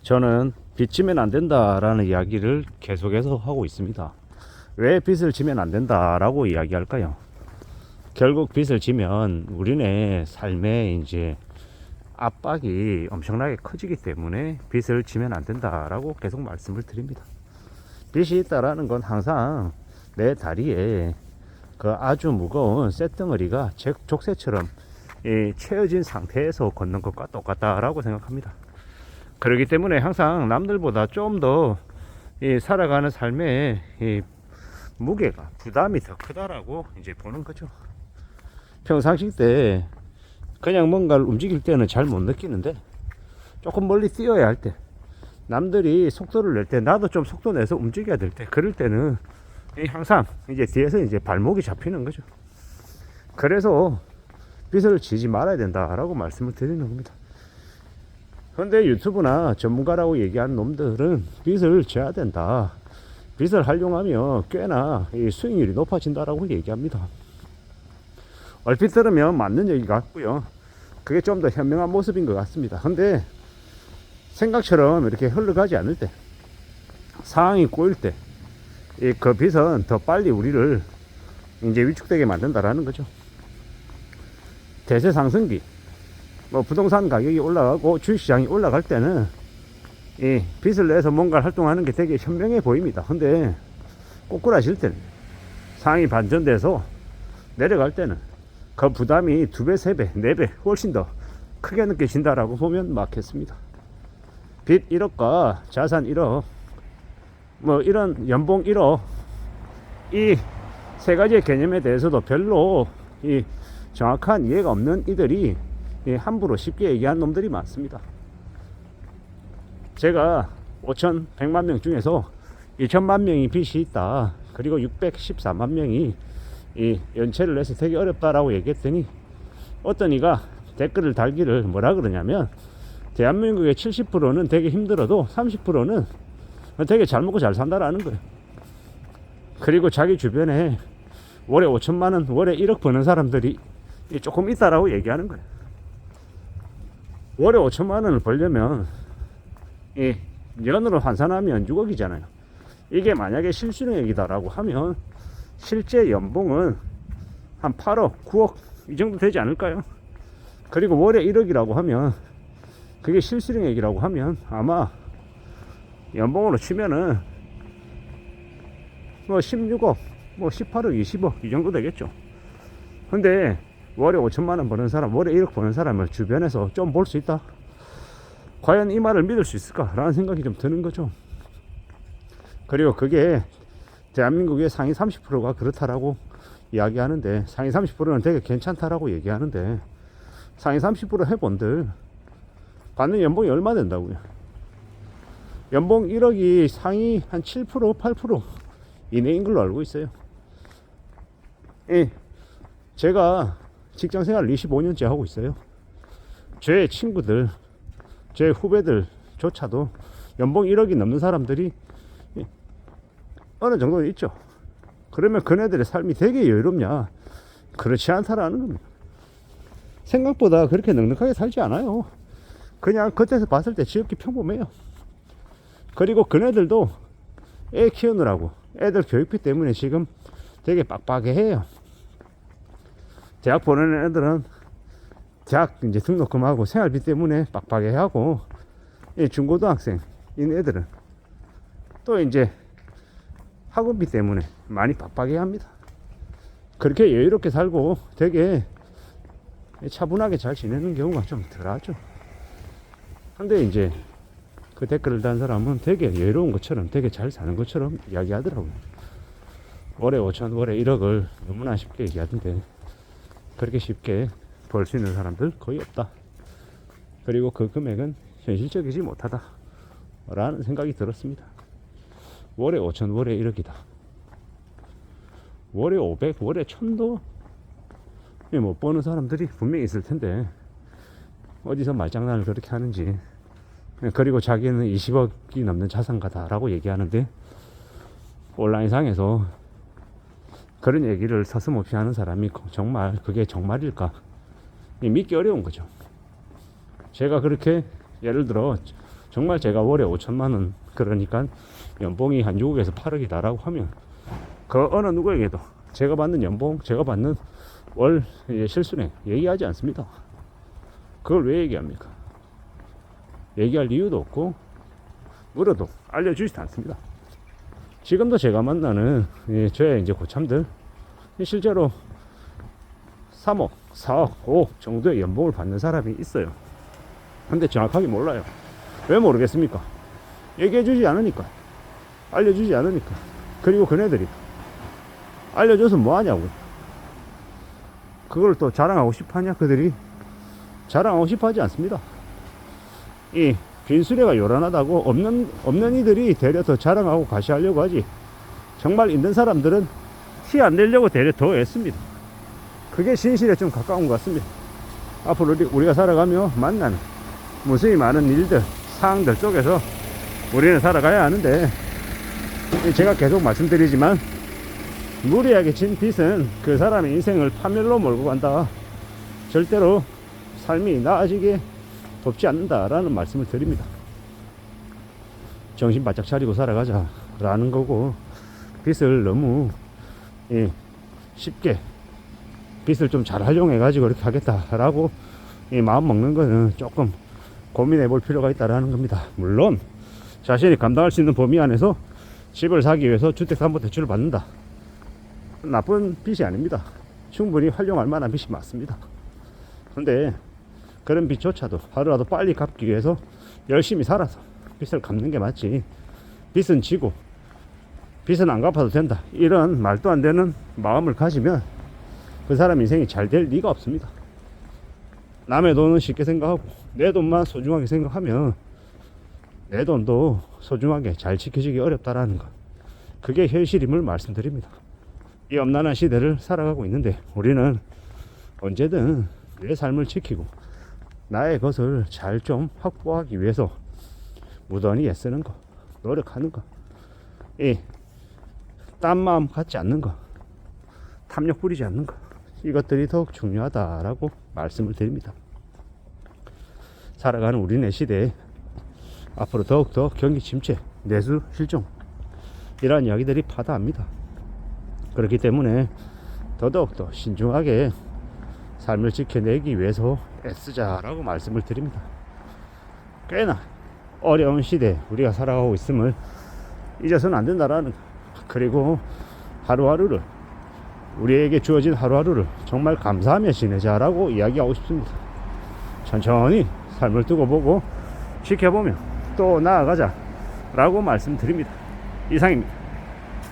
저는 빚 지면 안 된다라는 이야기를 계속해서 하고 있습니다. 왜 빚을 지면 안 된다라고 이야기할까요? 결국 빚을 지면 우리네 삶에 이제 압박이 엄청나게 커지기 때문에 빚을 지면 안 된다라고 계속 말씀을 드립니다. 빚이 있다라는 건 항상 내 다리에 그 아주 무거운 쇳덩어리가 족쇄처럼 채워진 상태에서 걷는 것과 똑같다라고 생각합니다. 그렇기 때문에 항상 남들보다 좀 더 살아가는 삶의 무게가 부담이 더 크다라고 이제 보는 거죠. 평상시 때 그냥 뭔가를 움직일 때는 잘 못 느끼는데 조금 멀리 뛰어야 할 때, 남들이 속도를 낼 때 나도 좀 속도 내서 움직여야 될 때, 그럴 때는 항상 이제 뒤에서 이제 발목이 잡히는 거죠. 그래서 빚을 지지 말아야 된다라고 말씀을 드리는 겁니다. 그런데 유튜브나 전문가라고 얘기하는 놈들은 빚을 져야 된다, 빚을 활용하면 꽤나 수익률이 높아진다라고 얘기합니다. 얼핏 들으면 맞는 얘기 같고요. 그게 좀 더 현명한 모습인 것 같습니다. 근데 생각처럼 이렇게 흘러가지 않을 때, 상황이 꼬일 때, 그 빚은 더 빨리 우리를 이제 위축되게 만든다라는 거죠. 대세 상승기, 부동산 가격이 올라가고 주식시장이 올라갈 때는 이 빚을 내서 뭔가 활동하는 게 되게 현명해 보입니다. 근데 꼬꾸라질 때는, 상황이 반전돼서 내려갈 때는 그 부담이 2배, 3배, 4배 훨씬 더 크게 느껴진다라고 보면 맞겠습니다. 빚 1억과 자산 1억, 이런 연봉 1억, 이 세 가지의 개념에 대해서도 별로 정확한 이해가 없는 이들이 함부로 쉽게 얘기하는 놈들이 많습니다. 제가 5,100만 명 중에서 2천만 명이 빚이 있다, 그리고 614만 명이 연체를 내서 되게 어렵다라고 얘기했더니 어떤 이가 댓글을 달기를 뭐라 그러냐면, 대한민국의 70%는 되게 힘들어도 30%는 되게 잘 먹고 잘 산다라는 거예요. 그리고 자기 주변에 월에 5천만 원, 월에 1억 버는 사람들이 조금 있다라고 얘기하는 거예요. 월에 5천만 원을 벌려면 년으로 환산하면 6억이잖아요. 이게 만약에 실수령액이다라고 하면 실제 연봉은 한 8억, 9억 이 정도 되지 않을까요? 그리고 월에 1억이라고 하면, 그게 실수령액이라고 하면 아마 연봉으로 치면은 16억, 18억, 20억 이 정도 되겠죠. 근데 월에 5천만 원 버는 사람, 월에 1억 버는 사람을 주변에서 좀 볼 수 있다? 과연 이 말을 믿을 수 있을까? 라는 생각이 좀 드는 거죠. 그리고 그게 대한민국의 상위 30%가 그렇다라고 이야기하는데, 상위 30%는 되게 괜찮다라고 얘기하는데, 상위 30% 회원들 받는 연봉이 얼마 된다고요? 연봉 1억이 상위 한 7%, 8% 이내인 걸로 알고 있어요. 제가 직장 생활을 25년째 하고 있어요. 제 친구들, 제 후배들조차도 연봉 1억이 넘는 사람들이 어느 정도 있죠. 그러면 그네들의 삶이 되게 여유롭냐? 그렇지 않다라는 겁니다. 생각보다 그렇게 넉넉하게 살지 않아요. 그냥 겉에서 봤을 때 지극히 평범해요. 그리고 그네들도 애 키우느라고, 애들 교육비 때문에 지금 되게 빡빡해요. 대학 보내는 애들은 대학 이제 등록금하고 생활비 때문에 빡빡해하고, 중고등학생인 애들은 또 이제 학원비 때문에 많이 빡빡해합니다. 그렇게 여유롭게 살고 되게 차분하게 잘 지내는 경우가 좀 덜하죠. 근데 이제 그 댓글을 단 사람은 되게 여유로운 것처럼, 되게 잘 사는 것처럼 이야기하더라고요. 월에 5천, 월에 1억을 너무나 쉽게 얘기하던데, 그렇게 쉽게 벌 수 있는 사람들 거의 없다. 그리고 그 금액은 현실적이지 못하다 라는 생각이 들었습니다. 월에 5천, 월에 1억이다. 월에 500, 월에 1000도 못 버는 사람들이 분명히 있을 텐데, 어디서 말장난을 그렇게 하는지. 그리고 자기는 20억이 넘는 자산가다라고 얘기하는데, 온라인상에서 그런 얘기를 서슴없이 하는 사람이 정말 그게 정말일까 믿기 어려운 거죠. 제가 그렇게 예를 들어 정말 제가 월에 5천만 원, 그러니까 연봉이 한 6억에서 8억이다라고 하면 그 어느 누구에게도 제가 받는 연봉, 제가 받는 월 실순액 얘기하지 않습니다. 그걸 왜 얘기합니까? 얘기할 이유도 없고 물어도 알려주지도 않습니다. 지금도 제가 만나는 저의 이제 고참들 실제로 3억, 4억, 5억 정도의 연봉을 받는 사람이 있어요. 근데 정확하게 몰라요. 왜 모르겠습니까? 얘기해주지 않으니까, 알려주지 않으니까. 그리고 그네들이 알려줘서 뭐하냐고. 그걸 또 자랑하고 싶어하냐? 그들이 자랑하고 싶어하지 않습니다. 이 빈수레가 요란하다고 없는 이들이 되려 더 자랑하고 과시하려고 하지, 정말 있는 사람들은 티 안 내려고 되려 더 애씁니다. 그게 진실에 좀 가까운 것 같습니다. 앞으로 우리가 살아가며 만나는 무수히 많은 일들, 상황들 속에서 우리는 살아가야 하는데, 제가 계속 말씀드리지만 무리하게 진 빚은 그 사람의 인생을 파멸로 몰고 간다, 절대로 삶이 나아지게 돕지 않는다라는 말씀을 드립니다. 정신 바짝 차리고 살아가자 라는 거고, 빚을 너무 쉽게 빚을 좀 잘 활용해 가지고 이렇게 하겠다라고 마음 먹는 거는 조금 고민해 볼 필요가 있다라는 겁니다. 물론 자신이 감당할 수 있는 범위 안에서 집을 사기 위해서 주택담보대출을 받는다, 나쁜 빚이 아닙니다. 충분히 활용할 만한 빚이 맞습니다. 근데 그런 빚조차도 하루라도 빨리 갚기 위해서 열심히 살아서 빚을 갚는 게 맞지, 빚은 지고 빚은 안 갚아도 된다, 이런 말도 안 되는 마음을 가지면 그 사람 인생이 잘 될 리가 없습니다. 남의 돈은 쉽게 생각하고 내 돈만 소중하게 생각하면 내 돈도 소중하게 잘 지켜지기 어렵다라는 것, 그게 현실임을 말씀드립니다. 이 엄난한 시대를 살아가고 있는데 우리는 언제든 내 삶을 지키고 나의 것을 잘 좀 확보하기 위해서 무던히 애쓰는 거, 노력하는 거, 딴 마음 갖지 않는 거, 탐욕 부리지 않는 거, 이것들이 더욱 중요하다라고 말씀을 드립니다. 살아가는 우리네 시대에 앞으로 더욱더 경기 침체, 내수 실종, 이러한 이야기들이 파다합니다. 그렇기 때문에 더더욱더 신중하게 삶을 지켜내기 위해서 애쓰자라고 말씀을 드립니다. 꽤나 어려운 시대에 우리가 살아가고 있음을 잊어서는 안 된다라는, 그리고 하루하루를, 우리에게 주어진 하루하루를 정말 감사하며 지내자라고 이야기하고 싶습니다. 천천히 삶을 두고 보고 지켜보며 또 나아가자 라고 말씀드립니다. 이상입니다.